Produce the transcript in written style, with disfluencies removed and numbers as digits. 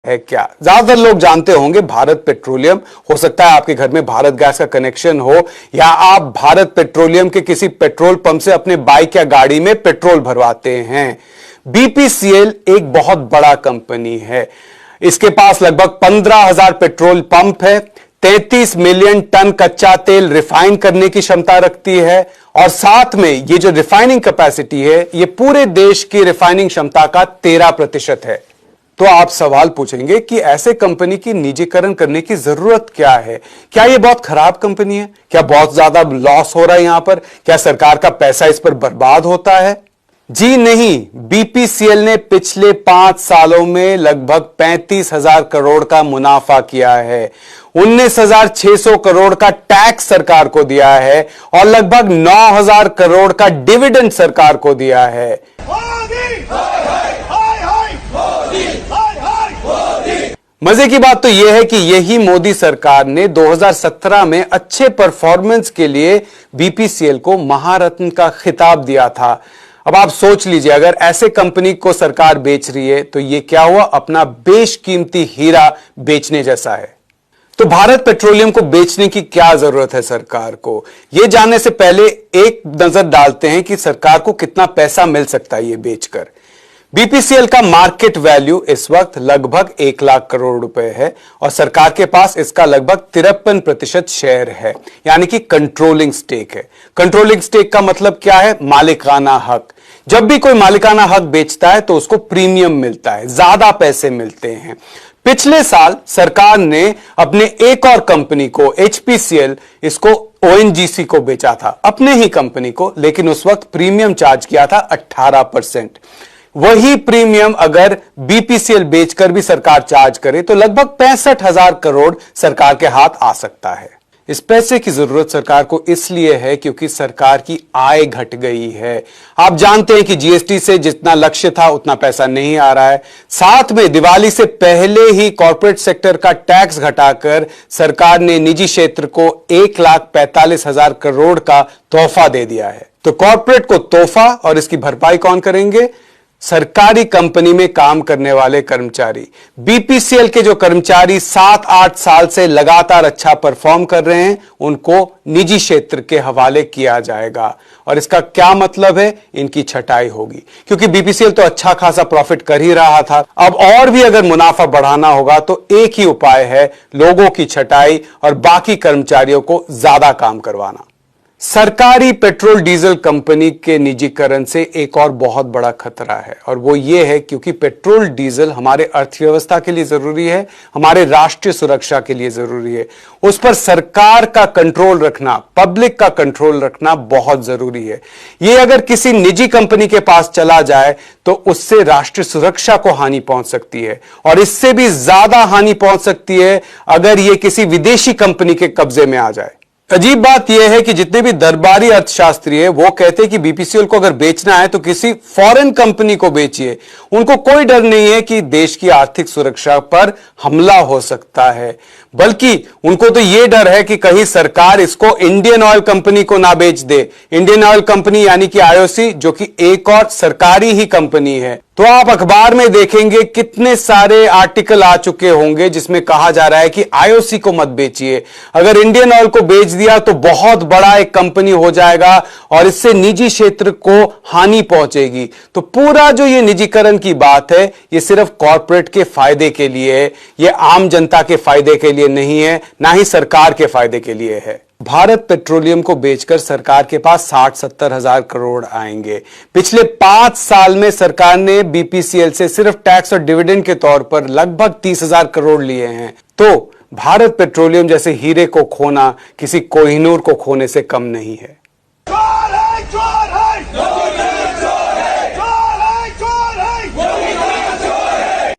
है क्या? ज्यादातर लोग जानते होंगे भारत पेट्रोलियम। हो सकता है आपके घर में भारत गैस का कनेक्शन हो या आप भारत पेट्रोलियम के किसी पेट्रोल पंप से अपने बाइक या गाड़ी में पेट्रोल भरवाते हैं। बीपीसीएल एक बहुत बड़ा कंपनी है। इसके पास लगभग 15,000 पेट्रोल पंप है, 33 मिलियन टन कच्चा तेल रिफाइन करने की क्षमता रखती है और साथ में ये जो रिफाइनिंग कैपेसिटी है ये पूरे देश की रिफाइनिंग क्षमता का 13% है। तो आप सवाल पूछेंगे कि ऐसे कंपनी की निजीकरण करने की जरूरत क्या है? क्या ये बहुत खराब कंपनी है? क्या बहुत ज्यादा लॉस हो रहा है यहां पर? क्या सरकार का पैसा इस पर बर्बाद होता है? जी नहीं, बीपीसीएल ने पिछले 5 सालों में लगभग 35,000 करोड़ का मुनाफा किया है, 19,600 करोड़ का टैक्स सरकार को दिया है और लगभग 9,000 करोड़ का डिविडेंड सरकार को दिया है। मजे की बात तो यह है कि यही मोदी सरकार ने 2017 में अच्छे परफॉर्मेंस के लिए बीपीसीएल को महारत्न का खिताब दिया था। अब आप सोच लीजिए, अगर ऐसे कंपनी को सरकार बेच रही है तो यह क्या हुआ? अपना बेशकीमती हीरा बेचने जैसा है। तो भारत पेट्रोलियम को बेचने की क्या जरूरत है सरकार को? यह जानने से पहले एक नजर डालते हैं कि सरकार को कितना पैसा मिल सकता है यह बेचकर। बीपीसीएल का मार्केट वैल्यू इस वक्त लगभग 1 लाख करोड़ रुपए है और सरकार के पास इसका लगभग 53% शेयर है, यानी कि कंट्रोलिंग स्टेक है। कंट्रोलिंग स्टेक का मतलब क्या है? मालिकाना हक। जब भी कोई मालिकाना हक बेचता है तो उसको प्रीमियम मिलता है, ज्यादा पैसे मिलते हैं। पिछले साल सरकार ने अपने एक और कंपनी को, एचपीसीएल, इसको ओएनजीसी को बेचा था, अपने ही कंपनी को, लेकिन उस वक्त प्रीमियम चार्ज किया था 18%। वही प्रीमियम अगर बीपीसीएल बेचकर भी सरकार चार्ज करे तो लगभग 65,000 करोड़ सरकार के हाथ आ सकता है। इस पैसे की जरूरत सरकार को इसलिए है क्योंकि सरकार की आय घट गई है। आप जानते हैं कि जीएसटी से जितना लक्ष्य था उतना पैसा नहीं आ रहा है। साथ में दिवाली से पहले ही कॉर्पोरेट सेक्टर का टैक्स घटाकर सरकार ने निजी क्षेत्र को 1,45,000 करोड़ का तोहफा दे दिया है। तो कॉर्पोरेट को तोहफा और इसकी भरपाई कौन करेंगे? सरकारी कंपनी में काम करने वाले कर्मचारी। बीपीसीएल के जो कर्मचारी 7-8 साल से लगातार अच्छा परफॉर्म कर रहे हैं उनको निजी क्षेत्र के हवाले किया जाएगा। और इसका क्या मतलब है? इनकी छटाई होगी, क्योंकि बीपीसीएल तो अच्छा खासा प्रॉफिट कर ही रहा था। अब और भी अगर मुनाफा बढ़ाना होगा तो एक ही उपाय है, लोगों की छटाई और बाकी कर्मचारियों को ज्यादा काम करवाना। सरकारी पेट्रोल डीजल कंपनी के निजीकरण से एक और बहुत बड़ा खतरा है और वो ये है क्योंकि पेट्रोल डीजल हमारे अर्थव्यवस्था के लिए जरूरी है, हमारे राष्ट्रीय सुरक्षा के लिए जरूरी है। उस पर सरकार का कंट्रोल रखना, पब्लिक का कंट्रोल रखना बहुत जरूरी है। ये अगर किसी निजी कंपनी के पास चला जाए तो उससे राष्ट्रीय सुरक्षा को हानि पहुंच सकती है और इससे भी ज्यादा हानि पहुंच सकती है अगर ये किसी विदेशी कंपनी के कब्जे में आ जाए। अजीब बात यह है कि जितने भी दरबारी अर्थशास्त्री है वो कहते हैं कि बीपीसीएल को अगर बेचना है तो किसी फॉरेन कंपनी को बेचिए। उनको कोई डर नहीं है कि देश की आर्थिक सुरक्षा पर हमला हो सकता है, बल्कि उनको तो यह डर है कि कहीं सरकार इसको इंडियन ऑयल कंपनी को ना बेच दे। इंडियन ऑयल कंपनी यानी कि आईओसी, जो कि एक और सरकारी ही कंपनी है। तो आप अखबार में देखेंगे कितने सारे आर्टिकल आ चुके होंगे जिसमें कहा जा रहा है कि आईओसी को मत बेचिए। अगर इंडियन ऑयल को बेच दिया तो बहुत बड़ा एक कंपनी हो जाएगा और इससे निजी क्षेत्र को हानि पहुंचेगी। तो पूरा जो ये निजीकरण की बात है ये सिर्फ कॉर्पोरेट के फायदे के लिए है, ये आम जनता के फायदे के लिए नहीं है, ना ही सरकार के फायदे के लिए है। भारत पेट्रोलियम को बेचकर सरकार के पास 60-70 हजार करोड़ आएंगे। पिछले 5 साल में सरकार ने बीपीसीएल से सिर्फ टैक्स और डिविडेंड के तौर पर लगभग 30,000 करोड़ लिए हैं। तो भारत पेट्रोलियम जैसे हीरे को खोना किसी कोहिनूर को खोने से कम नहीं है।